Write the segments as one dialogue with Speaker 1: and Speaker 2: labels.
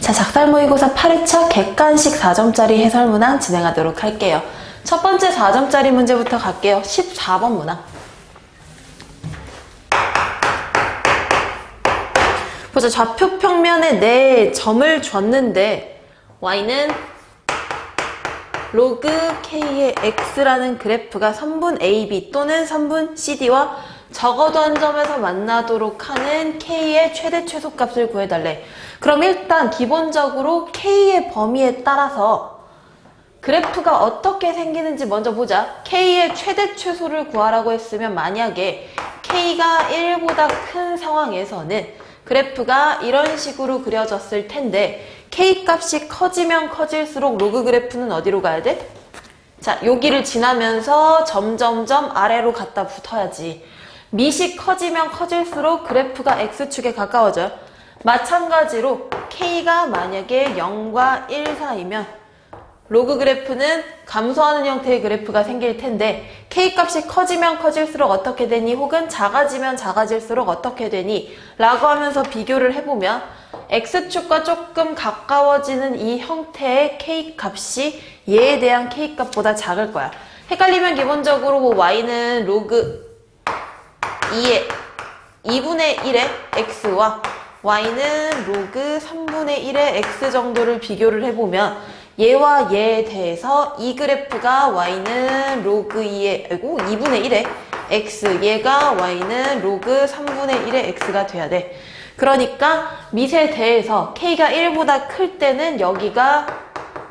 Speaker 1: 자, 작살 모의고사 8회차 객관식 4점짜리 해설 문항 진행하도록 할게요. 첫 번째 4점짜리 문제부터 갈게요. 14번 문항. 보자, 좌표 평면에 네 점을 줬는데 y는 로그 k의 x라는 그래프가 선분 AB 또는 선분 CD와 적어도 한 점에서 만나도록 하는 k의 최대 최소값을 구해달래. 그럼 일단 기본적으로 k의 범위에 따라서 그래프가 어떻게 생기는지 먼저 보자. k의 최대 최소를 구하라고 했으면 만약에 k가 1보다 큰 상황에서는 그래프가 이런 식으로 그려졌을 텐데 k 값이 커지면 커질수록 로그 그래프는 어디로 가야 돼? 자, 여기를 지나면서 점점점 아래로 갖다 붙어야지. 밑이 커지면 커질수록 그래프가 x축에 가까워져요. 마찬가지로 k가 만약에 0과 1 사이면 로그 그래프는 감소하는 형태의 그래프가 생길 텐데 k 값이 커지면 커질수록 어떻게 되니 혹은 작아지면 작아질수록 어떻게 되니 라고 하면서 비교를 해보면 x축과 조금 가까워지는 이 형태의 k 값이 얘에 대한 k 값보다 작을 거야. 헷갈리면 기본적으로 뭐 y는 로그 2분의 1의 x와 y는 로그 3분의 1의 x 정도를 비교를 해보면 얘와 얘에 대해서 이 그래프가 y는 로그 2분의 1의 x, 얘가 y는 로그 3분의 1의 x가 돼야 돼. 그러니까 밑에 대해서 k가 1보다 클 때는 여기가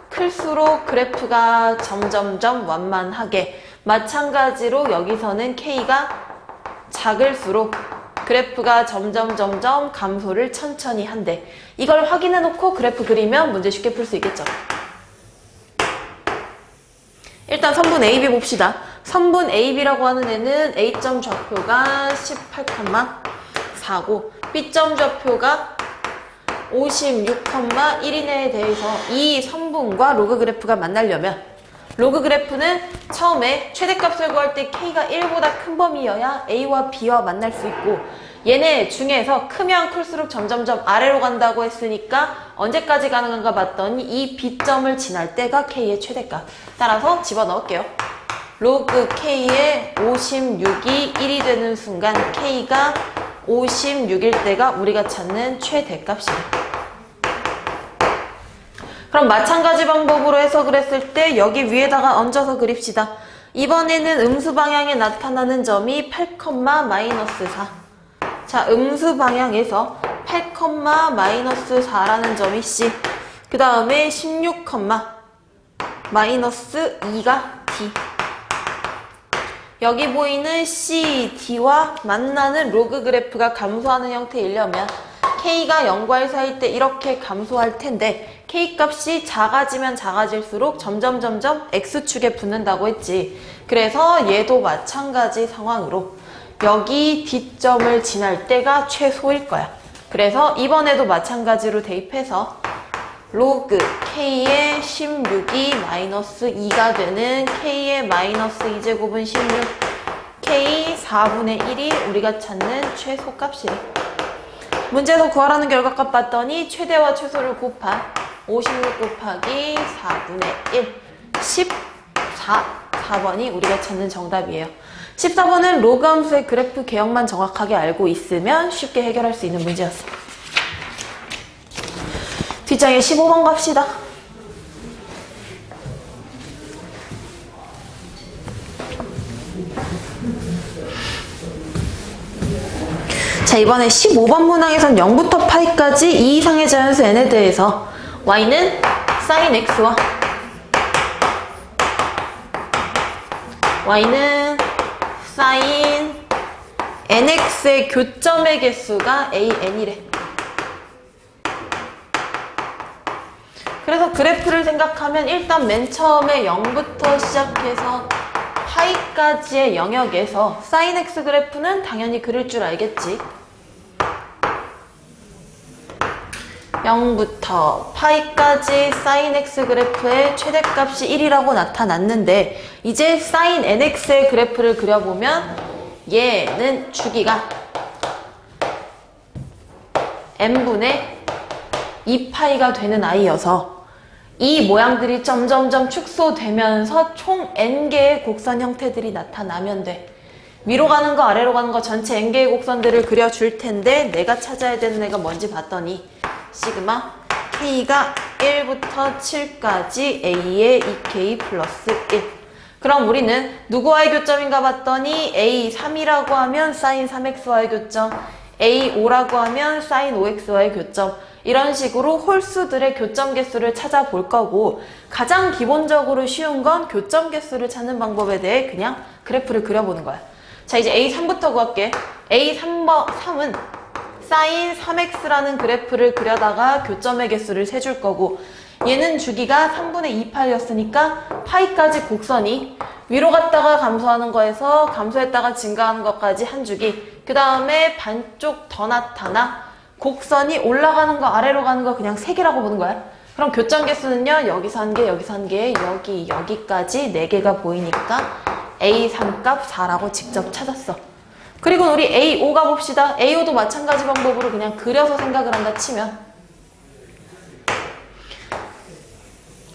Speaker 1: 클수록 그래프가 점점점 완만하게, 마찬가지로 여기서는 k가 작을수록 그래프가 점점점점 감소를 천천히 한대. 이걸 확인해 놓고 그래프 그리면 문제 쉽게 풀 수 있겠죠. 일단 선분 AB 봅시다. 선분 AB라고 하는 애는 A점 좌표가 18,4고 B점 좌표가 56,1인에 대해서 이 선분과 로그 그래프가 만나려면 로그 그래프는 처음에 최대값을 구할 때 k가 1보다 큰 범위여야 a와 b와 만날 수 있고 얘네 중에서 크면 클수록 점점점 아래로 간다고 했으니까 언제까지 가능한가 봤더니 이 b점을 지날 때가 k의 최대값. 따라서 집어넣을게요. 로그 k의 56이 1이 되는 순간 k가 56일 때가 우리가 찾는 최대값이래. 그럼 마찬가지 방법으로 해석을 했을 때 여기 위에다가 얹어서 그립시다. 이번에는 음수 방향에 나타나는 점이 8,-4. 자, 음수 방향에서 8,-4라는 점이 C. 그 다음에 16,-2가 D. 여기 보이는 C, D와 만나는 로그 그래프가 감소하는 형태이려면 k가 0과 1 사이일 때 이렇게 감소할 텐데 k 값이 작아지면 작아질수록 점점점점 x축에 붙는다고 했지. 그래서 얘도 마찬가지 상황으로 여기 D점을 지날 때가 최소일 거야. 그래서 이번에도 마찬가지로 대입해서 로그 k의 16이 마이너스 2가 되는 k의 마이너스 2제곱은 16, k 4분의 1이 우리가 찾는 최소값이래. 문제에서 구하라는 결과값 봤더니 최대와 최소를 곱한 56 곱하기 4분의 1, 4번이 우리가 찾는 정답이에요. 14번은 로그 함수의 그래프 개형만 정확하게 알고 있으면 쉽게 해결할 수 있는 문제였어. 뒷장에 15번 갑시다. 자, 이번에 15번 문항에선 0부터 파이까지 이 이상의 자연수 n에 대해서 y는 sin x와 y는 sin nx의 교점의 개수가 an이래. 그래서 그래프를 생각하면 일단 맨 처음에 0부터 시작해서 파이까지의 영역에서 sin x 그래프는 당연히 그릴 줄 알겠지. 0부터 파이까지 sin x 그래프의 최대값이 1이라고 나타났는데 이제 sin nx의 그래프를 그려보면 얘는 주기가 n분의 2파이가 되는 아이여서 이 모양들이 점점점 축소되면서 총 n개의 곡선 형태들이 나타나면 돼. 위로 가는 거 아래로 가는 거 전체 n개의 곡선들을 그려줄 텐데 내가 찾아야 되는 애가 뭔지 봤더니 시그마 k가 1부터 7까지 a의 2k 플러스 1. 그럼 우리는 누구와의 교점인가 봤더니 a3이라고 하면 sin 3x와의 교점, a5라고 하면 sin 5x와의 교점, 이런 식으로 홀수들의 교점 개수를 찾아볼 거고, 가장 기본적으로 쉬운 건 교점 개수를 찾는 방법에 대해 그냥 그래프를 그려보는 거야. 자, 이제 a3부터 구할게. a3은 sin 3x라는 그래프를 그려다가 교점의 개수를 세줄 거고, 얘는 주기가 3분의 2파이였으니까 파이까지 곡선이 위로 갔다가 감소하는 거에서 감소했다가 증가하는 것까지 한 주기, 그 다음에 반쪽 더 나타나 곡선이 올라가는 거 아래로 가는 거 그냥 3개라고 보는 거야. 그럼 교점 개수는요, 여기서 1개, 여기서 1개, 여기까지 4개가 보이니까 A3 값 4라고 직접 찾았어. 그리고 우리 A5 가봅시다. A5도 마찬가지 방법으로 그냥 그려서 생각을 한다 치면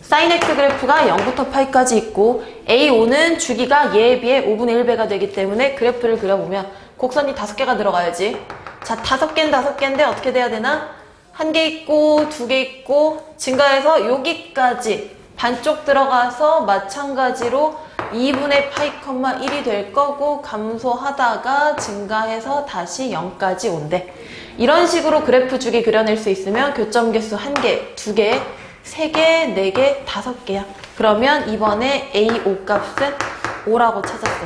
Speaker 1: sin x 그래프가 0부터 파이까지 있고 A5는 주기가 얘에 비해 5분의 1배가 되기 때문에 그래프를 그려보면 곡선이 5개가 들어가야지. 자, 5개는 5개인데 어떻게 돼야 되나? 1개 있고 2개 있고 증가해서 여기까지 반쪽 들어가서 마찬가지로 2분의 파이, 1이 될 거고 감소하다가 증가해서 다시 0까지 온대. 이런 식으로 그래프 주기 그려낼 수 있으면 교점 개수 1개, 2개, 3개, 4개, 5개야. 그러면 이번에 A5 값은 5라고 찾았어.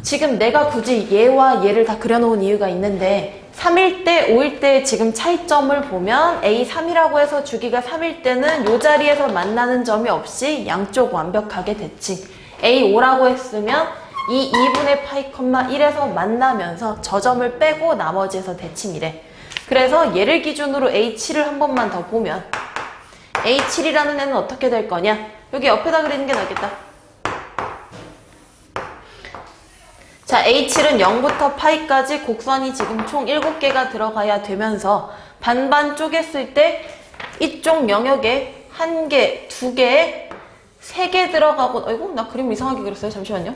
Speaker 1: 지금 내가 굳이 얘와 얘를 다 그려놓은 이유가 있는데 3일 때, 5일 때 지금 차이점을 보면 A3이라고 해서 주기가 3일 때는 이 자리에서 만나는 점이 없이 양쪽 완벽하게 대칭. A5라고 했으면 이 2분의 파이, 1에서 만나면서 저 점을 빼고 나머지에서 대칭이래. 그래서 얘를 기준으로 A7을 한 번만 더 보면 A7이라는 애는 어떻게 될 거냐? 여기 옆에다 그리는 게 낫겠다. 자, A7은 0부터 파이까지 곡선이 지금 총 7개가 들어가야 되면서 반반 쪼갰을 때 이쪽 영역에 1개, 2개, 3개 들어가고, 아이고, 나 그림 이상하게 그렸어요. 잠시만요.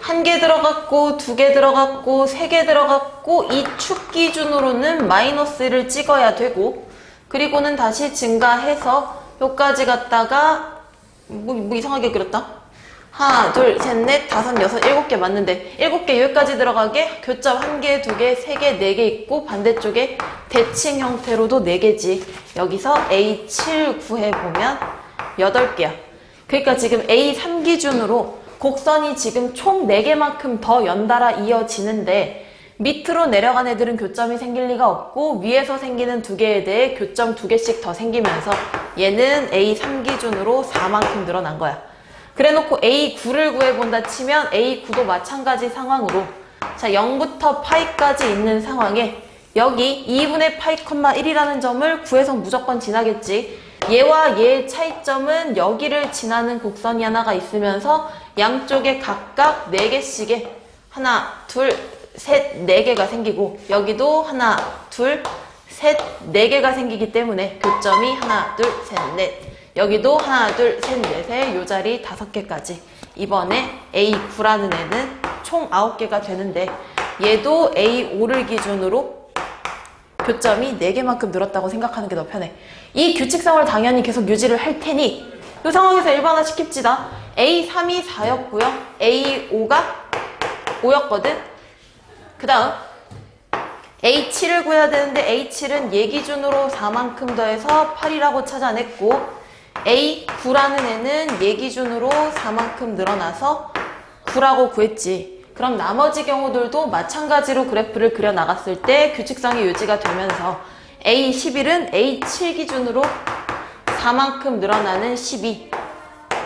Speaker 1: 1개 들어갔고, 2개 들어갔고, 3개 들어갔고, 이 축 기준으로는 마이너스를 찍어야 되고, 그리고는 다시 증가해서 여기까지 갔다가 뭐 이상하게 그렸다. 하나, 둘, 셋, 넷, 다섯, 여섯, 7개 맞는데 7개 여기까지 들어가게 교점 1개, 2개, 3개, 4개 있고 반대쪽에 대칭 형태로도 4개지. 여기서 A7 구해보면 8개야. 그러니까 지금 A3 기준으로 곡선이 지금 총 4개만큼 더 연달아 이어지는데 밑으로 내려간 애들은 교점이 생길 리가 없고 위에서 생기는 2개에 대해 교점 2개씩 더 생기면서 얘는 A3 기준으로 4만큼 늘어난 거야. 그래놓고 A9를 구해본다 치면 A9도 마찬가지 상황으로 자 0부터 파이까지 있는 상황에 여기 2분의 파이, 1이라는 점을 구해서 무조건 지나겠지. 얘와 얘의 차이점은 여기를 지나는 곡선이 하나가 있으면서 양쪽에 각각 4개씩의 하나, 둘, 셋, 4개가 생기고 여기도 하나, 둘, 셋, 4개가 생기기 때문에 교점이 하나, 둘, 셋, 넷 여기도 하나, 둘, 셋, 넷에 요 자리 5개까지. 이번에 A9라는 애는 총 9개가 되는데 얘도 A5를 기준으로 교점이 4개만큼 늘었다고 생각하는 게 더 편해. 이 규칙성을 당연히 계속 유지를 할 테니 이 상황에서 일반화 시킵시다. A3이 4였고요. A5가 5였거든. 그 다음 A7을 구해야 되는데 A7은 얘 기준으로 4만큼 더해서 8이라고 찾아냈고 A9라는 애는 얘 기준으로 4만큼 늘어나서 9라고 구했지. 그럼 나머지 경우들도 마찬가지로 그래프를 그려 나갔을 때 규칙성이 유지가 되면서 A11은 A7 기준으로 4만큼 늘어나는 12,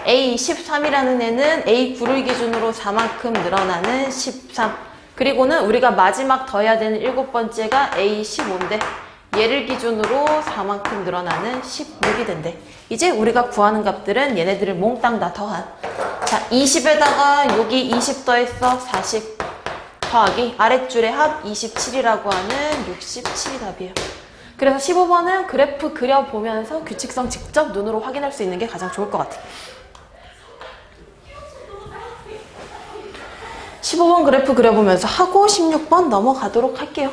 Speaker 1: A13이라는 애는 A9를 기준으로 4만큼 늘어나는 13, 그리고는 우리가 마지막 더해야 되는 7번째가 A15인데 얘를 기준으로 4만큼 늘어나는 16이 된대. 이제 우리가 구하는 값들은 얘네들을 몽땅 다 더한 자 20에다가 여기 20 더했어 40 더하기 아랫줄의 합 27이라고 하는 67이 답이에요. 그래서 15번은 그래프 그려보면서 규칙성 직접 눈으로 확인할 수 있는 게 가장 좋을 것 같아. 15번 그래프 그려보면서 하고 16번 넘어가도록 할게요.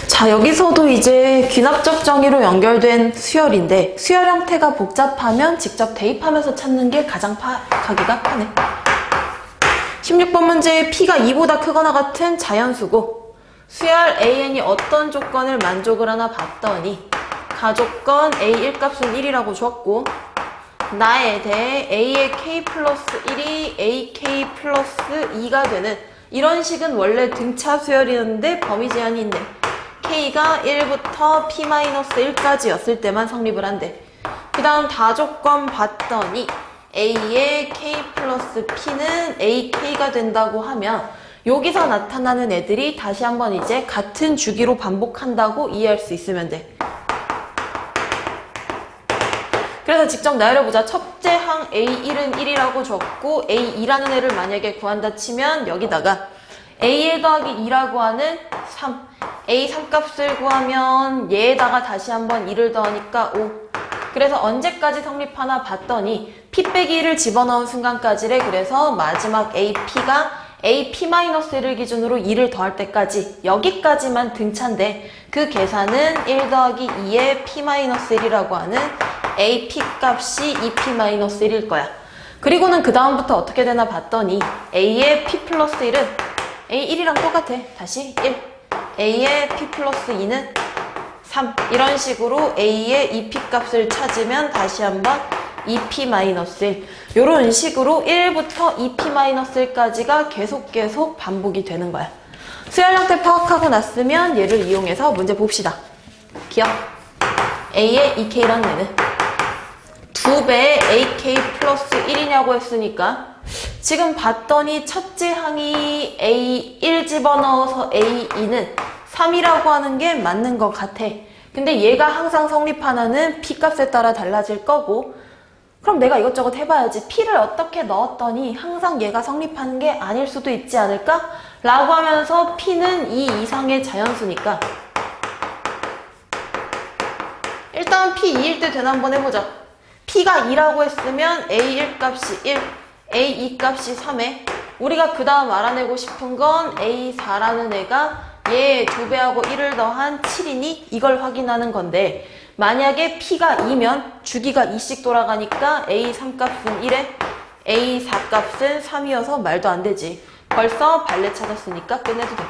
Speaker 1: 자, 여기서도 이제 귀납적 정의로 연결된 수열인데 수열 형태가 복잡하면 직접 대입하면서 찾는 게 가장 파악하기가 편해. 16번 문제 P가 2보다 크거나 같은 자연수고 수열 AN이 어떤 조건을 만족을 하나 봤더니 가조건 A 1값은 1이라고 줬고 나에 대해 A의 K 플러스 1이 AK 플러스 2가 되는 이런 식은 원래 등차 수열이었는데 범위 제한이 있네. K가 1부터 P-1까지 였을 때만 성립을 한대. 그 다음 다조건 봤더니 A의 K 플러스 P는 AK가 된다고 하면 여기서 나타나는 애들이 다시 한번 이제 같은 주기로 반복한다고 이해할 수 있으면 돼. 그래서 직접 나열해보자. 첫째 항 A1은 1이라고 줬고 A2라는 애를 만약에 구한다 치면 여기다가 A1 더하기 2라고 하는 3 A3 값을 구하면 얘에다가 다시 한번 2를 더하니까 5. 그래서 언제까지 성립하나 봤더니 P 빼기 1을 집어넣은 순간까지래. 그래서 마지막 AP가 AP-1을 기준으로 2를 더할 때까지 여기까지만 등차인데 그 계산은 1 더하기 2의 P-1이라고 하는 AP 값이 2P-1일 거야. 그리고는 그 다음부터 어떻게 되나 봤더니 A의 P 플러스 1은 A1이랑 똑같아. 다시 1. A의 P 플러스 2는 3. 이런 식으로 A의 2P 값을 찾으면 다시 한번 2P-1. 이런 식으로 1부터 2P-1까지가 계속 반복이 되는 거야. 수열 형태 파악하고 났으면 얘를 이용해서 문제 봅시다. 기억. A의 EK라는 애는 2배의 AK 플러스 1이냐고 했으니까 지금 봤더니 첫째 항이 A1 집어넣어서 A2는 3이라고 하는 게 맞는 것 같아. 근데 얘가 항상 성립하나는 P값에 따라 달라질 거고 그럼 내가 이것저것 해봐야지. P를 어떻게 넣었더니 항상 얘가 성립하는 게 아닐 수도 있지 않을까? 라고 하면서 P는 2 이상의 자연수니까 일단 P2일 때 되나 한번 해보자. P가 2라고 했으면 A1 값이 1, A2 값이 3에 우리가 그 다음 알아내고 싶은 건 A4라는 애가 얘 2배하고 1을 더한 7이니 이걸 확인하는 건데 만약에 P가 2면 주기가 2씩 돌아가니까 A3 값은 1에 A4 값은 3이어서 말도 안 되지. 벌써 발레 찾았으니까 끝내도 돼.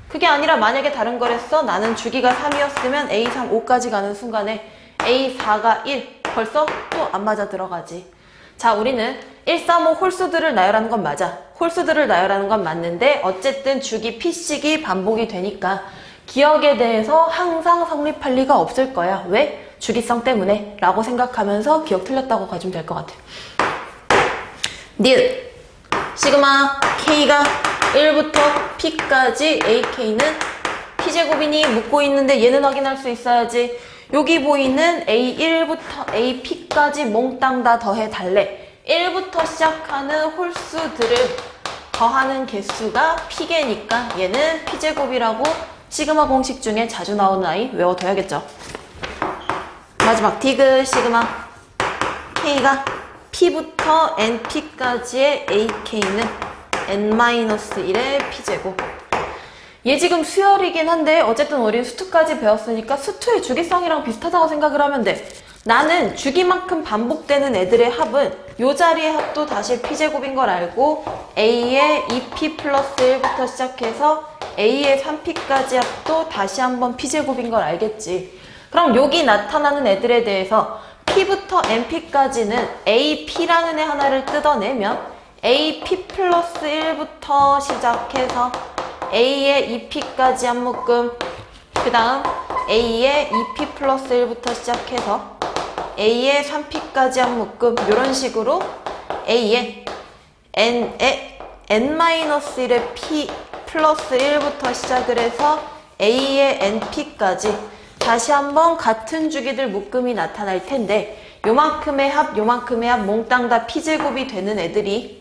Speaker 1: 그게 아니라 만약에 다른 거랬어. 나는 주기가 3이었으면 A3, 5까지 가는 순간에 A4가 1. 벌써 또 안 맞아 들어가지. 자, 우리는 1, 3, 5 홀수들을 나열하는 건 맞아. 홀수들을 나열하는 건 맞는데 어쨌든 주기 P씩이 반복이 되니까 기억에 대해서 항상 성립할 리가 없을 거야. 왜? 주기성 때문에 라고 생각하면서 기억 틀렸다고 가지면 될 것 같아. 니은 시그마 K가 1부터 P까지 AK는 P제곱이니 묻고 있는데 얘는 확인할 수 있어야지. 여기 보이는 A1부터 AP까지 몽땅 다 더해 달래. 1부터 시작하는 홀수들을 더하는 개수가 P개니까 얘는 P제곱이라고 시그마 공식 중에 자주 나오는 아이 외워둬야겠죠. 마지막 디귿 시그마 K가 P부터 NP까지의 AK는 N-1의 P제곱. 얘 지금 수열이긴 한데 어쨌든 우린 수투까지 배웠으니까 수투의 주기성이랑 비슷하다고 생각을 하면 돼. 나는 주기만큼 반복되는 애들의 합은 요 자리의 합도 다시 P제곱인 걸 알고 A의 2P 플러스 1부터 시작해서 A의 3P까지 합도 다시 한번 P제곱인 걸 알겠지. 그럼 여기 나타나는 애들에 대해서 P부터 NP까지는 AP라는 애 하나를 뜯어내면 AP 플러스 1부터 시작해서 A의 2P까지 한 묶음, 그 다음 A의 2P 플러스 1부터 시작해서 A의 3P까지 한 묶음, 이런 식으로 A의 N-1의 P 플러스 1부터 시작을 해서 A의 NP까지 다시 한번 같은 주기들 묶음이 나타날 텐데 요만큼의 합 몽땅 다 P제곱이 되는 애들이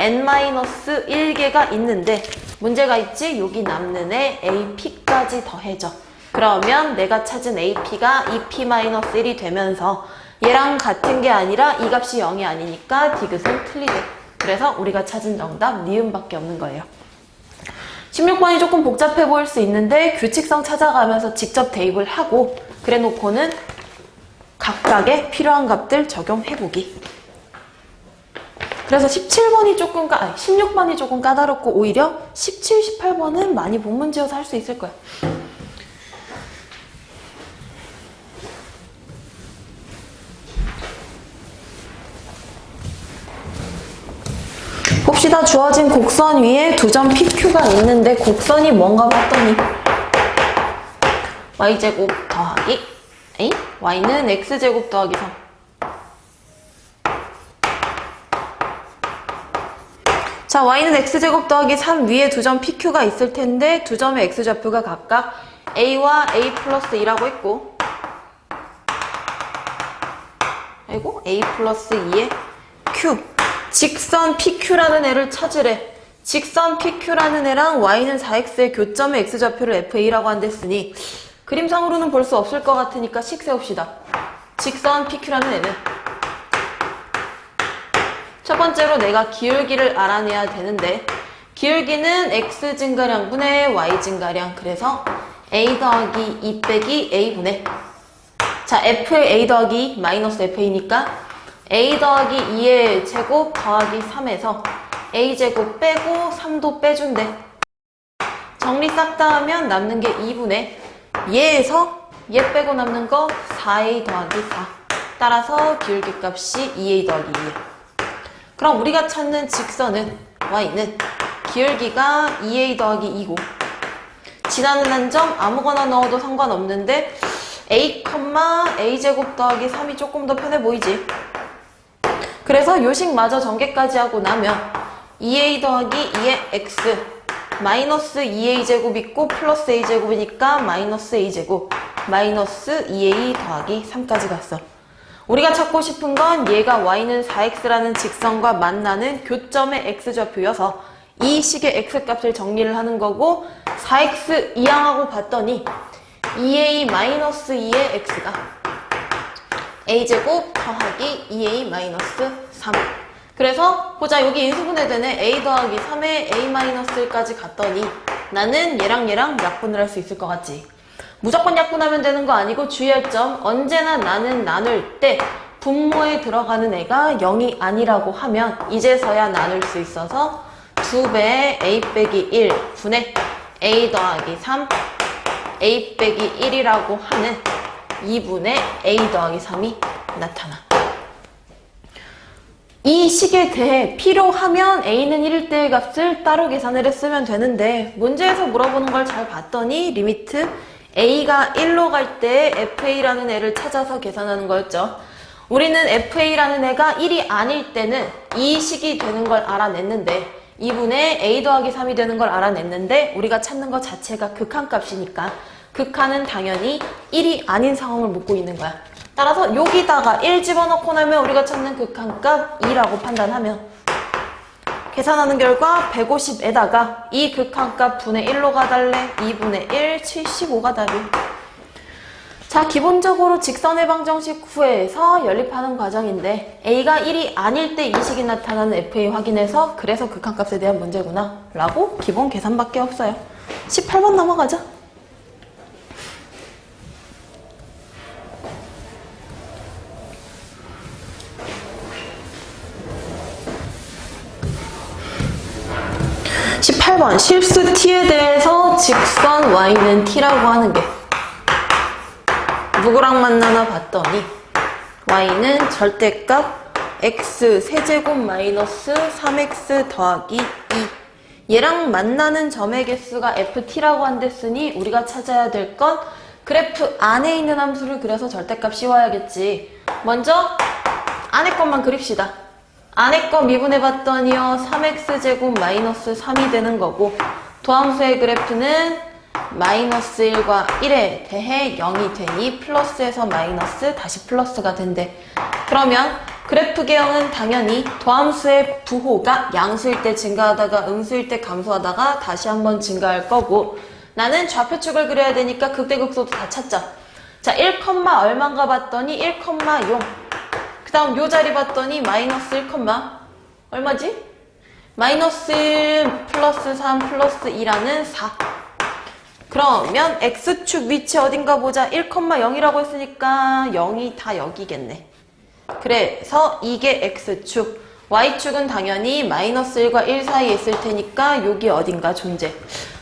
Speaker 1: n-1개가 있는데 문제가 있지? 여기 남는 애 ap까지 더해져. 그러면 내가 찾은 ap가 2p-1이 되면서 얘랑 같은 게 아니라 이 값이 0이 아니니까 디귿은 틀리대. 그래서 우리가 찾은 정답 니은밖에 없는 거예요. 16번이 조금 복잡해 보일 수 있는데 규칙성 찾아가면서 직접 대입을 하고 그래 놓고는 각각의 필요한 값들 적용해보기. 그래서 16번이 조금 까다롭고 오히려 17, 18번은 많이 본 문제여서 할 수 있을 거야. 봅시다. 주어진 곡선 위에 두 점 PQ가 있는데 곡선이 뭔가 봤더니 y제곱 더하기 a, y는 x제곱 더하기 3. 자, y는 x제곱 더하기 3 위에 두 점 PQ가 있을 텐데 두 점의 x좌표가 각각 a와 a 플러스 2라고 했고 그리고 a 플러스 2의 q 직선 PQ라는 애를 찾으래. 직선 PQ라는 애랑 y는 4x의 교점의 x좌표를 fa라고 한댔으니 그림상으로는 볼 수 없을 것 같으니까 식 세웁시다. 직선 PQ라는 애는 첫 번째로 내가 기울기를 알아내야 되는데 기울기는 x 증가량분의 y 증가량. 그래서 a 더하기 2 빼기 a분의 자 f의 a 더하기 마이너스 fa니까 a 더하기 2의 제곱 더하기 3에서 a제곱 빼고 3도 빼준대. 정리 싹 다 하면 남는 게 2분의 얘에서 얘 빼고 남는 거 4a 더하기 4. 따라서 기울기 값이 2a 더하기 2. 그럼 우리가 찾는 직선은 y는 기울기가 2a 더하기 2고 지나는 한 점 아무거나 넣어도 상관없는데 a, a제곱 더하기 3이 조금 더 편해 보이지. 그래서 요식마저 전개까지 하고 나면 2a 더하기 2의 x 마이너스 2a제곱 있고 플러스 a제곱이니까 마이너스 a제곱 마이너스 2a 더하기 3까지 갔어. 우리가 찾고 싶은 건 얘가 y는 4x라는 직선과 만나는 교점의 x좌표여서 이 식의 x값을 정리를 하는 거고 4x 이항하고 봤더니 2a 마이너스 2의 x가 a제곱 더하기 2a 마이너스 3. 그래서 보자. 여기 인수분해되네. a 더하기 3에 a 마이너스 1까지 갔더니 나는 얘랑 약분을 할 수 있을 것 같지. 무조건 약분하면 되는 거 아니고 주의할 점 언제나 나는 나눌 때 분모에 들어가는 애가 0이 아니라고 하면 이제서야 나눌 수 있어서 2배의 a 빼기 1 분의 a 더하기 3 a 빼기 1이라고 하는 2분의 a 더하기 3이 나타나. 이 식에 대해 필요하면 a는 1일 때의 값을 따로 계산을 했으면 되는데 문제에서 물어보는 걸 잘 봤더니 리미트 a가 1로 갈 때 fa라는 애를 찾아서 계산하는 거였죠. 우리는 fa라는 애가 1이 아닐 때는 이 식이 되는 걸 알아냈는데 2분의 a 더하기 3이 되는 걸 알아냈는데 우리가 찾는 것 자체가 극한값이니까 극한은 당연히 1이 아닌 상황을 묻고 있는 거야. 따라서 여기다가 1 집어넣고 나면 우리가 찾는 극한값 2라고 판단하면 계산하는 결과 150에다가 이 극한값 분의 1로 가달래 2분의 1, 75가 답이에요. 자, 기본적으로 직선의 방정식 후에서 연립하는 과정인데 a가 1이 아닐 때 이 식이 나타나는 fa 확인해서 그래서 극한값에 대한 문제구나 라고 기본 계산밖에 없어요. 18번 넘어가자. 실수 t에 대해서 직선 y는 t라고 하는 게 누구랑 만나나 봤더니 y는 절대값 x 세제곱 마이너스 3x 더하기 2 얘랑 만나는 점의 개수가 ft라고 한댔으니 우리가 찾아야 될 건 그래프 안에 있는 함수를 그려서 절대값 씌워야겠지. 먼저 안에 것만 그립시다. 안에 거 미분해봤더니요 3x제곱 마이너스 3이 되는 거고 도함수의 그래프는 마이너스 1과 1에 대해 0이 되니 플러스에서 마이너스 다시 플러스가 된대. 그러면 그래프 개형은 당연히 도함수의 부호가 양수일 때 증가하다가 음수일 때 감소하다가 다시 한번 증가할 거고, 나는 좌표축을 그려야 되니까 극대극소도 다 찾자. 자, 1, 얼마인가 봤더니 1,0. 그 다음 요 자리 봤더니 마이너스 1, 얼마지? 마이너스 1 플러스 3 플러스 2라는 4. 그러면 X축 위치 어딘가 보자. 1,0이라고 했으니까 0이 다 여기겠네. 그래서 이게 X축. Y축은 당연히 마이너스 1과 1 사이에 있을 테니까 여기 어딘가 존재.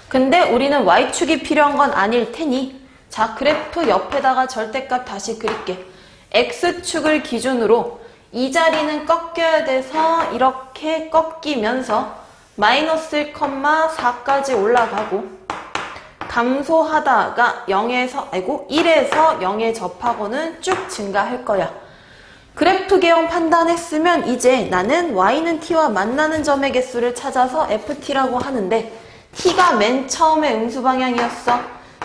Speaker 1: 근데 우리는 Y축이 필요한 건 아닐 테니, 자, 그래프 옆에다가 절대값 다시 그릴게. X축을 기준으로 이 자리는 꺾여야 돼서 이렇게 꺾이면서 마이너스 1,4까지 올라가고, 감소하다가 1에서 0에 접하고는 쭉 증가할 거야. 그래프 개형 판단했으면 이제 나는 y는 t와 만나는 점의 개수를 찾아서 ft라고 하는데, t가 맨 처음에 음수 방향이었어.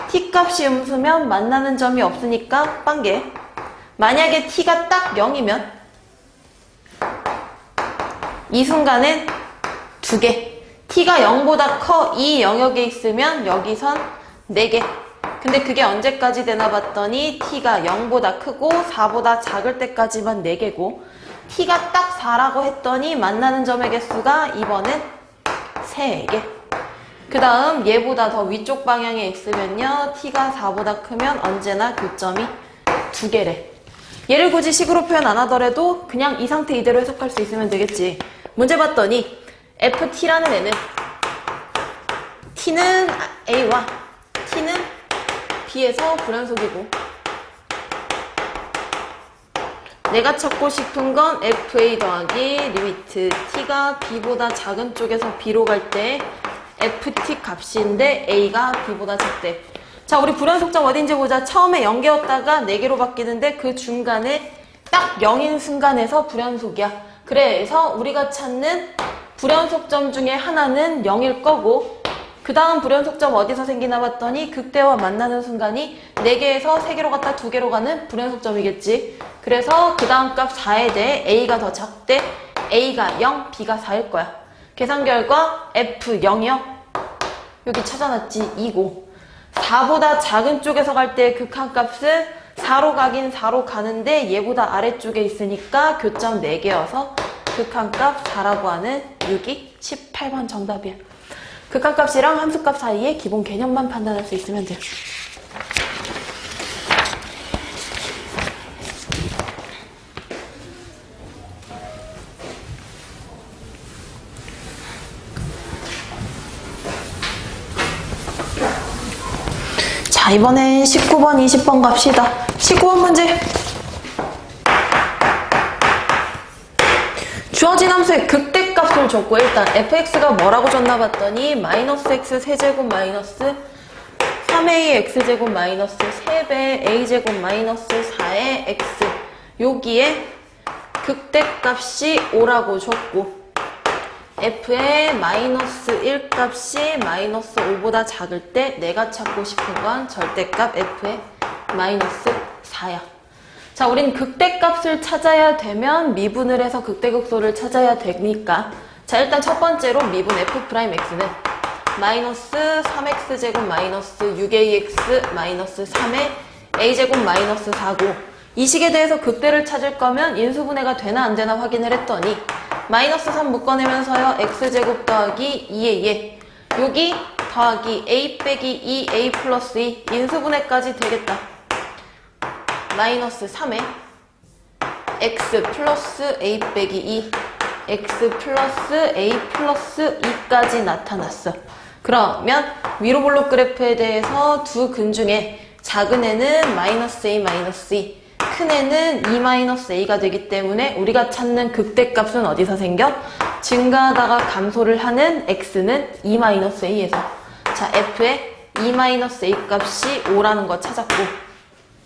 Speaker 1: t 값이 음수면 만나는 점이 없으니까 빵개. 만약에 t가 딱 0이면 이 순간엔 2개. t가 0보다 커 이 영역에 있으면 여기선 4개. 근데 그게 언제까지 되나 봤더니 t가 0보다 크고 4보다 작을 때까지만 4개고, t가 딱 4라고 했더니 만나는 점의 개수가 이번엔 3개. 그 다음 얘보다 더 위쪽 방향에 있으면요, t가 4보다 크면 언제나 교점이 2개래. 얘를 굳이 식으로 표현 안 하더라도 그냥 이 상태 이대로 해석할 수 있으면 되겠지. 문제 봤더니 ft라는 애는 t는 a와 t는 b에서 불연속이고, 내가 찾고 싶은 건 fa 더하기 리미트 t가 b보다 작은 쪽에서 b로 갈 때 ft 값인데 a가 b보다 작대. 자, 우리 불연속점 어딘지 보자. 처음에 0개였다가 4개로 바뀌는데 그 중간에 딱 0인 순간에서 불연속이야. 그래서 우리가 찾는 불연속점 중에 하나는 0일 거고, 그 다음 불연속점 어디서 생기나 봤더니 극대와 만나는 순간이 4개에서 3개로 갔다 2개로 가는 불연속점이겠지. 그래서 그 다음 값 4에 대해 a가 더 작대. a가 0, b가 4일 거야. 계산 결과 f0이요. 여기 찾아놨지. 2고. 4보다 작은 쪽에서 갈 때 극한값은 4로 가긴 4로 가는데 얘보다 아래쪽에 있으니까 교점 4개여서 극한값 4라고 하는 6이 18번 정답이야. 극한값이랑 함수값 사이에 기본 개념만 판단할 수 있으면 돼요. 자, 이번엔 19번, 20번 갑시다. 19번 문제. 주어진 함수의 극대값을 줬고, 일단 fx가 뭐라고 줬나 봤더니 마이너스 x 세제곱 마이너스 3a x제곱 마이너스 3배 a제곱 마이너스 4의 x, 여기에 극대값이 5라고 줬고, f의 마이너스 1 값이 마이너스 5보다 작을 때 내가 찾고 싶은 건 절대값 f의 마이너스 4야. 자, 우린 극대값을 찾아야 되면 미분을 해서 극대극소를 찾아야 되니까, 자, 일단 첫 번째로 미분 f'x는 마이너스 3x제곱 마이너스 6ax 마이너스 3의 a제곱 마이너스 4고, 이 식에 대해서 극대를 찾을 거면 인수분해가 되나 안 되나 확인을 했더니 마이너스 3 묶어내면서요, x제곱 더하기 2의 얘, 여기 더하기 a 빼기 2a 플러스 2, 인수분해까지 되겠다. 마이너스 3에 x 플러스 a 빼기 2, x 플러스 a 플러스 2까지 나타났어. 그러면 위로 볼록 그래프에 대해서 두 근 중에 작은 애는 마이너스 a 마이너스 2, 큰 애는 2 마이너스 a가 되기 때문에 우리가 찾는 극대값은 어디서 생겨? 증가하다가 감소를 하는 x는 2 마이너스 a에서. 자, f의 2 마이너스 a 값이 5라는 거 찾았고,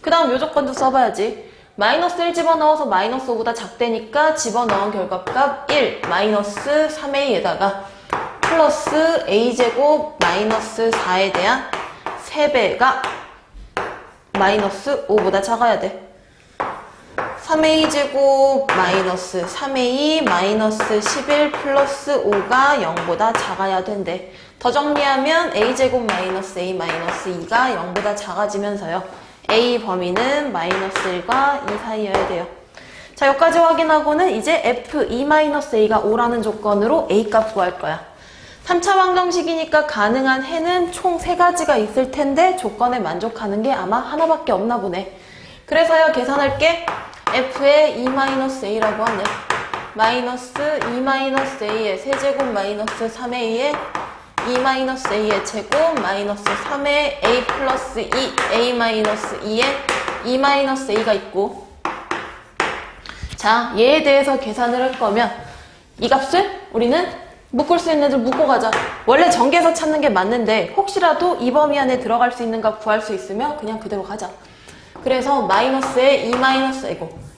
Speaker 1: 그 다음 요 조건도 써봐야지. 마이너스 1 집어넣어서 마이너스 5보다 작대니까 집어넣은 결과값 1 마이너스 3a에다가 플러스 a제곱 마이너스 4에 대한 3배가 마이너스 5보다 작아야 돼. 3a제곱 마이너스 3a 마이너스 11 플러스 5가 0보다 작아야 된대. 더 정리하면 a제곱 마이너스 a 마이너스 2가 0보다 작아지면서요. a 범위는 마이너스 1과 2 사이여야 돼요. 자, 여기까지 확인하고는 이제 f2-a가 5라는 조건으로 a 값 구할 거야. 3차 방정식이니까 가능한 해는 총 3가지가 있을 텐데 조건에 만족하는 게 아마 하나밖에 없나 보네. 그래서요, 계산할게. f의 2-a라고 하네. 마이너스 2-a의 세제곱 마이너스 3a의 2-a의 제곱 마이너스 3의 a 플러스 2 a 마이너스 2의 2-a가 있고, 자, 얘에 대해서 계산을 할 거면 이 값을 우리는 묶을 수 있는 애들 묶고 가자. 원래 전개해서 찾는 게 맞는데 혹시라도 이 범위 안에 들어갈 수 있는 값 구할 수 있으면 그냥 그대로 가자. 그래서 마이너스에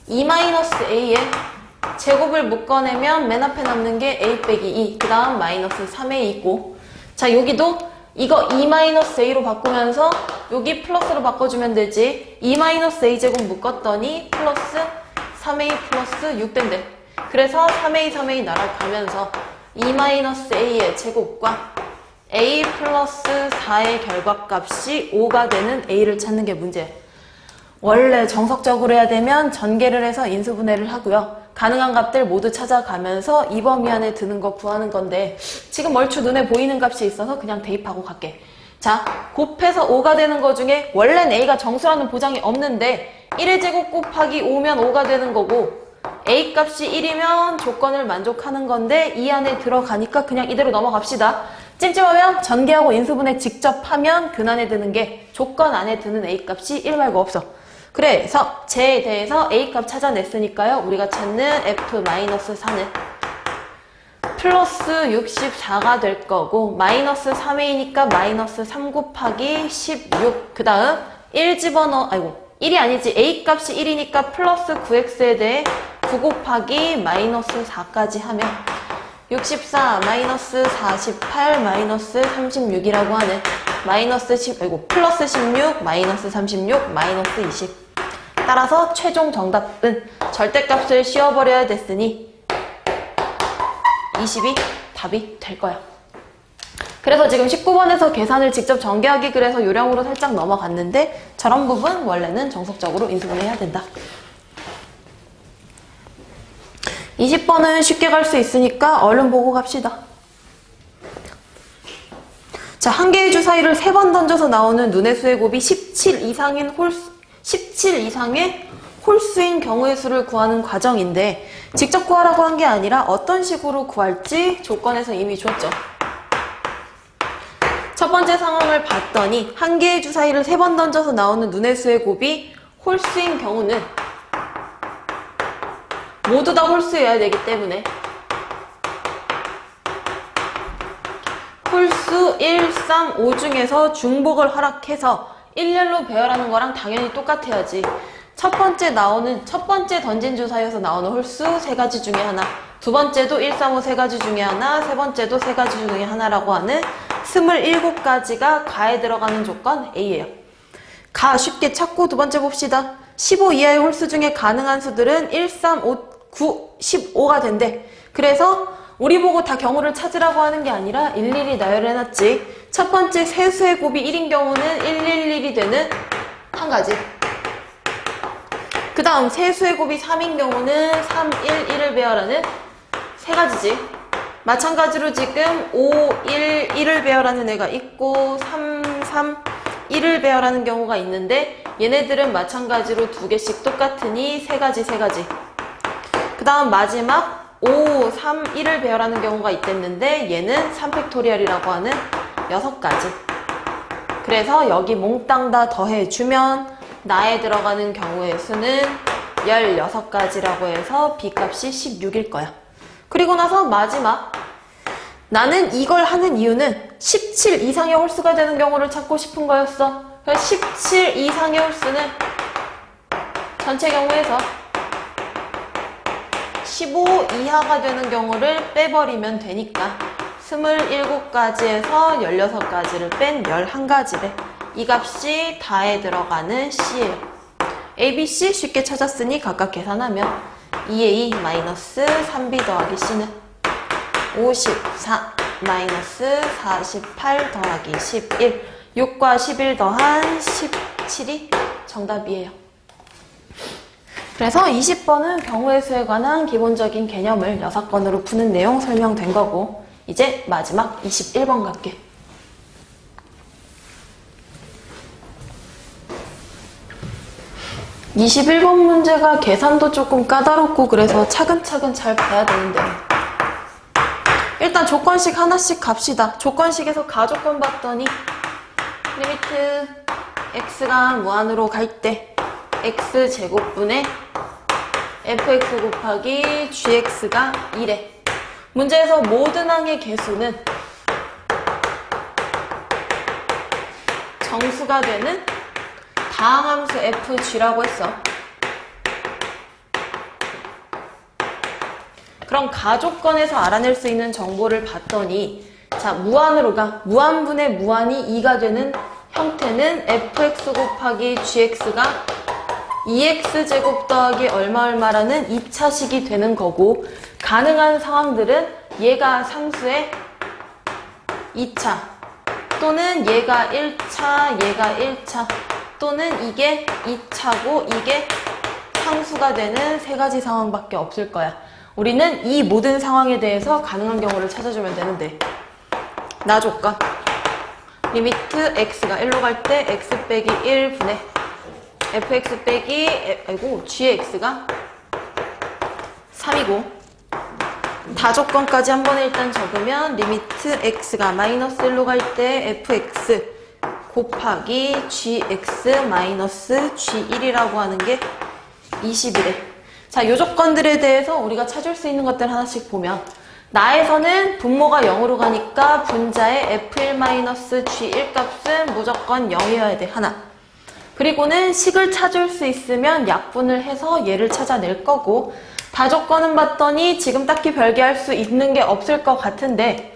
Speaker 1: 2-a의 제곱을 묶어내면 맨 앞에 남는 게 a 빼기 2, 그 다음 마이너스 3a 있고, 자, 여기도 이거 2-a로 바꾸면서 여기 플러스로 바꿔주면 되지. 2-a 제곱 묶었더니 플러스 3a 플러스 6 된대. 그래서 3a 날아가면서 2-a의 제곱과 a 플러스 4의 결과값이 5가 되는 a를 찾는 게 문제야. 원래 정석적으로 해야 되면 전개를 해서 인수분해를 하고요. 가능한 값들 모두 찾아가면서 이 범위 안에 드는 거 구하는 건데 지금 얼추 눈에 보이는 값이 있어서 그냥 대입하고 갈게. 자, 곱해서 5가 되는 거 중에 원래는 a가 정수라는 보장이 없는데 1의 제곱 곱하기 5면 5가 되는 거고, a 값이 1이면 조건을 만족하는 건데 이 안에 들어가니까 그냥 이대로 넘어갑시다. 찜찜하면 전개하고 인수분해 직접 하면 근안에 드는 게 조건 안에 드는 a 값이 1 말고 없어. 그래서 쟤에 대해서 a 값 찾아냈으니까요. 우리가 찾는 f-4는 플러스 64가 될 거고, 마이너스 3a니까 마이너스 3 곱하기 16, 그 다음 1 집어넣어, 1이 아니지, a 값이 1이니까 플러스 9x에 대해 9 곱하기 마이너스 4까지 하면 64 마이너스 48 마이너스 36이라고 하는 플러스 16 마이너스 36 마이너스 20. 따라서 최종 정답은 절대값을 씌워버려야 됐으니 20이 답이 될 거야. 그래서 지금 19번에서 계산을 직접 전개하기 그래서 요령으로 살짝 넘어갔는데 저런 부분 원래는 정석적으로 인수분해해야 된다. 20번은 쉽게 갈 수 있으니까 얼른 보고 갑시다. 자, 한 개의 주사위를 3번 던져서 나오는 눈의 수의 곱이 17 이상의 홀수인 경우의 수를 구하는 과정인데 직접 구하라고 한 게 아니라 어떤 식으로 구할지 조건에서 이미 줬죠. 첫 번째 상황을 봤더니 한 개의 주사위를 3번 던져서 나오는 눈의 수의 곱이 홀수인 경우는 모두 다 홀수여야 되기 때문에 홀수 1, 3, 5 중에서 중복을 허락해서 일렬로 배열하는 거랑 당연히 똑같아야지. 첫 번째 던진 주사위에서 나오는 홀수 3가지 중에 하나, 두 번째도 1, 3, 5 3가지 중에 하나, 세 번째도 3가지 중에 하나라고 하는 27가지가 가에 들어가는 조건 A예요. 가 쉽게 찾고 두 번째 봅시다. 15 이하의 홀수 중에 가능한 수들은 1, 3, 5, 9, 15가 된대. 그래서 우리 보고 다 경우를 찾으라고 하는 게 아니라 일일이 나열해놨지. 첫 번째 세수의 곱이 1인 경우는 111이 되는 한 가지. 그 다음 세수의 곱이 3인 경우는 3, 1, 1을 배열하는 3가지지. 마찬가지로 지금 5, 1, 1을 배열하는 애가 있고 3, 3, 1을 배열하는 경우가 있는데 얘네들은 마찬가지로 2개씩 똑같으니 3가지. 그 다음 마지막 5, 3, 1을 배열하는 경우가 있댔는데 얘는 3팩토리얼이라고 하는 6가지. 그래서 여기 몽땅 다 더해주면 나에 들어가는 경우의 수는 16가지라고 해서 B값이 16일 거야. 그리고 나서 마지막, 나는 이걸 하는 이유는 17 이상의 홀수가 되는 경우를 찾고 싶은 거였어. 그래서 17 이상의 홀수는 전체 경우에서 15 이하가 되는 경우를 빼버리면 되니까 27가지에서 16가지를 뺀 11가지래. 이 값이 다에 들어가는 C예요. A, B, C 쉽게 찾았으니 각각 계산하면 2A 마이너스 3B 더하기 C는 54 마이너스 48 더하기 11 6과 11 더한 17이 정답이에요. 그래서 20번은 경우의 수에 관한 기본적인 개념을 6건으로 푸는 내용 설명된 거고 이제 마지막 21번 갈게. 21번 문제가 계산도 조금 까다롭고 그래서 차근차근 잘 봐야 되는데 일단 조건식 하나씩 갑시다. 조건식에서 가조건 봤더니 리미트 x가 무한으로 갈 때 x제곱분의 fx 곱하기 gx가 1에 문제에서 모든 항의 개수는 정수가 되는 다항함수 fg라고 했어. 그럼 가조건에서 알아낼 수 있는 정보를 봤더니 자 무한으로 가 무한분의 무한이 2가 되는 형태는 fx 곱하기 gx가 2x제곱 더하기 얼마라는 2차식이 되는 거고 가능한 상황들은 얘가 상수의 2차 또는 얘가 1차 얘가 1차 또는 이게 2차고 이게 상수가 되는 세 가지 상황밖에 없을 거야. 우리는 이 모든 상황에 대해서 가능한 경우를 찾아주면 되는데 나 조건 리미트 x가 1로 갈 때 x 빼기 1분의 fx 빼기 gx가 3이고 다조건까지 한 번에 일단 적으면 리미트 x가 마이너스 1로 갈 때 fx 곱하기 gx 마이너스 g1이라고 하는 게 21에 자, 요 조건들에 대해서 우리가 찾을 수 있는 것들 하나씩 보면 나에서는 분모가 0으로 가니까 분자의 f1-g1 값은 무조건 0이어야 돼. 하나. 그리고는 식을 찾을 수 있으면 약분을 해서 얘를 찾아낼 거고 다조건은 봤더니 지금 딱히 별개 할 수 있는 게 없을 것 같은데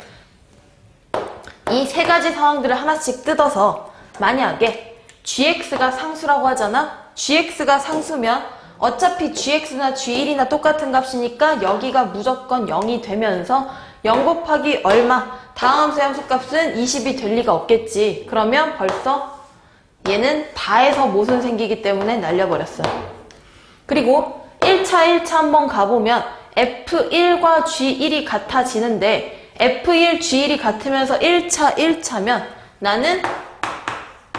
Speaker 1: 이 세 가지 상황들을 하나씩 뜯어서 만약에 gx가 상수라고 하잖아. gx가 상수면 어차피 gx나 g1이나 똑같은 값이니까 여기가 무조건 0이 되면서 0 곱하기 얼마 다항함수의 함수값은 20이 될 리가 없겠지. 그러면 벌써 얘는 다해서 모순 생기기 때문에 날려버렸어요. 그리고 1차 한번 가보면 F1과 G1이 같아지는데 F1, G1이 같으면서 1차면 나는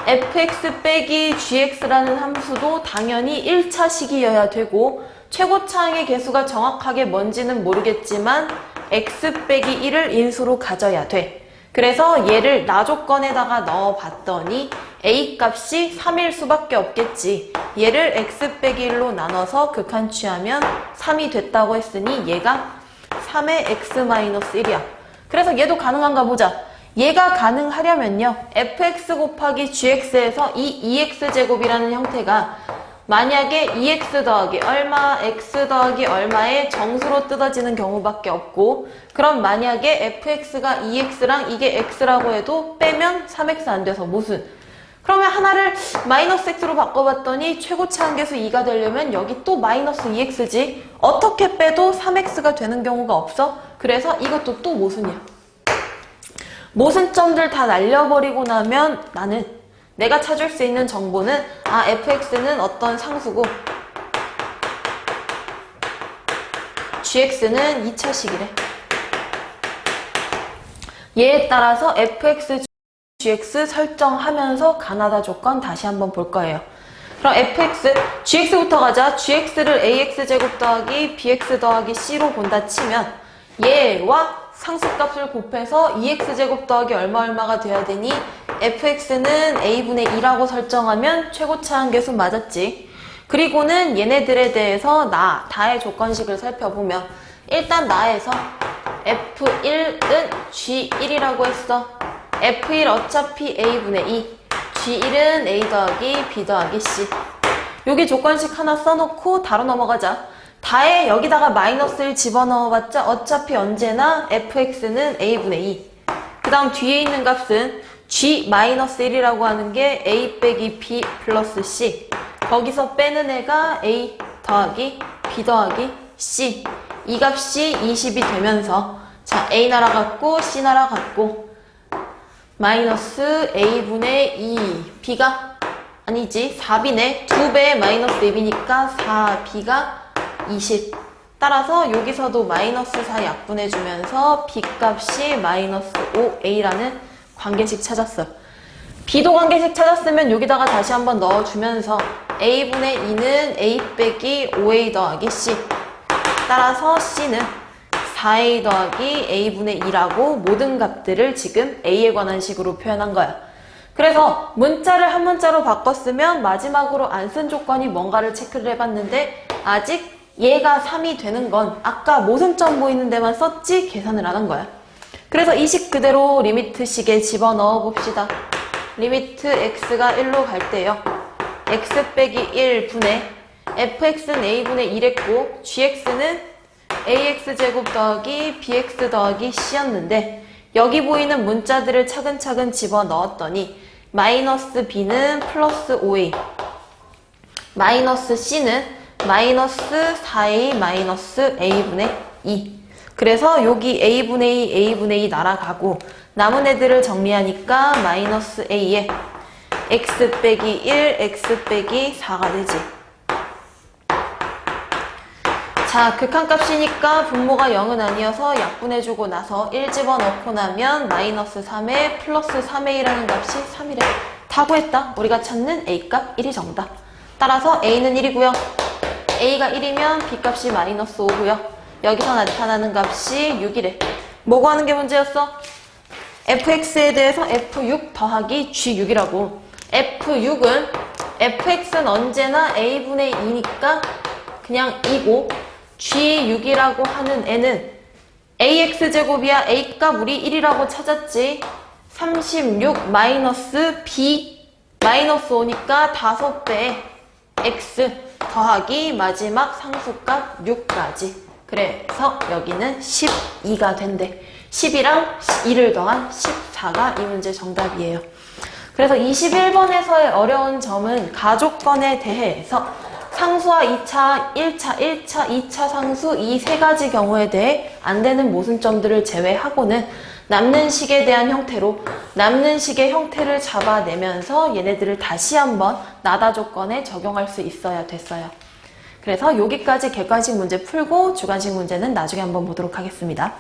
Speaker 1: fx 빼기 gx라는 함수도 당연히 1차식이어야 되고 최고차항의 개수가 정확하게 뭔지는 모르겠지만 x 빼기 1을 인수로 가져야 돼. 그래서 얘를 나조건에다가 넣어봤더니 a 값이 3일 수밖에 없겠지. 얘를 x 빼기 1로 나눠서 극한 취하면 3이 됐다고 했으니 얘가 3의 x-1이야. 그래서 얘도 가능한가 보자. 얘가 가능하려면요. fx 곱하기 gx에서 이 2x제곱이라는 형태가 만약에 2x 더하기 얼마, x 더하기 얼마의 정수로 뜯어지는 경우밖에 없고 그럼 만약에 fx가 2x랑 이게 x라고 해도 빼면 3x 안 돼서 모순. 그러면 하나를 마이너스 x로 바꿔봤더니 최고차 한계수 2가 되려면 여기 또 마이너스 2x지. 어떻게 빼도 3x가 되는 경우가 없어. 그래서 이것도 또 모순이야. 모순점들 다 날려버리고 나면 나는 내가 찾을 수 있는 정보는 fx는 어떤 상수고 gx는 2차식이래. 얘에 따라서 fx, gx 설정하면서 가나다 조건 다시 한번 볼 거예요. 그럼 fx, gx부터 가자. gx를 ax제곱 더하기 bx 더하기 c로 본다 치면 얘와 상수값을 곱해서 2x제곱 더하기 얼마가 돼야 되니 fx는 a분의 2라고 설정하면 최고차 한계수 맞았지. 그리고는 얘네들에 대해서 다의 조건식을 살펴보면 일단 나에서 f1은 g1이라고 했어. f1 어차피 a분의 2 g1은 a 더하기 b 더하기 c 여기 조건식 하나 써놓고 다로 넘어가자. 다에 여기다가 마이너스를 집어넣어봤자 어차피 언제나 fx는 a분의 2. 그 다음 뒤에 있는 값은 g-1이라고 하는 게 a 빼기 b 플러스 c. 거기서 빼는 애가 A 더하기 B 더하기 C. 이 값이 20이 되면서 자 A 날아갔고 C 날아갔고 마이너스 A분의 2 B가 아니지 4B네. 2배 마이너스 2B니까 4B가 20. 따라서 여기서도 마이너스 4 약분해주면서 B 값이 마이너스 5A라는 관계식 찾았어요. B도 관계식 찾았으면 여기다가 다시 한번 넣어주면서 A분의 2는 A 빼기 5A 더하기 C. 따라서 C는 4A 더하기 A분의 2라고 모든 값들을 지금 A에 관한 식으로 표현한 거야. 그래서 문자를 한 문자로 바꿨으면 마지막으로 안 쓴 조건이 뭔가를 체크를 해봤는데 아직 얘가 3이 되는 건 아까 모순점 보이는 데만 썼지 계산을 안 한 거야. 그래서 이 식 그대로 리미트 식에 집어넣어 봅시다. 리미트 x가 1로 갈 때요. x 빼기 1분의 fx는 a분의 1했고 gx는 ax제곱 더하기 bx 더하기 c였는데 여기 보이는 문자들을 차근차근 집어넣었더니 마이너스 b는 플러스 5a 마이너스 c는 마이너스 4a 마이너스 a분의 2. 그래서 여기 a분의 2, a분의 2 날아가고 남은 애들을 정리하니까 마이너스 a에 x 빼기 1, x 빼기 4가 되지. 자, 극한값이니까 분모가 0은 아니어서 약분해주고 나서 1 집어넣고 나면 마이너스 3에 플러스 3a라는 값이 3이래. 다 구했다. 우리가 찾는 a값 1이 정답. 따라서 a는 1이고요. a가 1이면 b값이 마이너스 5고요. 여기서 나타나는 값이 6이래. 뭐 구하는 게 문제였어? fx에 대해서 f6 더하기 g6이라고. f6은 fx는 언제나 a분의 2니까 그냥 2고 g6이라고 하는 애는 ax제곱이야. a값 우리 1이라고 찾았지. 36 마이너스 b 마이너스 5니까 5배에 x 더하기 마지막 상수값 6까지. 그래서 여기는 12가 된대. 10이랑 2를 더한 14가 이 문제 정답이에요. 그래서 21번에서의 어려운 점은 가족건에 대해서 상수와 2차, 1차, 2차 상수 이 세 가지 경우에 대해 안 되는 모순점들을 제외하고는 남는 식에 대한 형태로 남는 식의 형태를 잡아내면서 얘네들을 다시 한번 나다 조건에 적용할 수 있어야 됐어요. 그래서 여기까지 객관식 문제 풀고 주관식 문제는 나중에 한번 보도록 하겠습니다.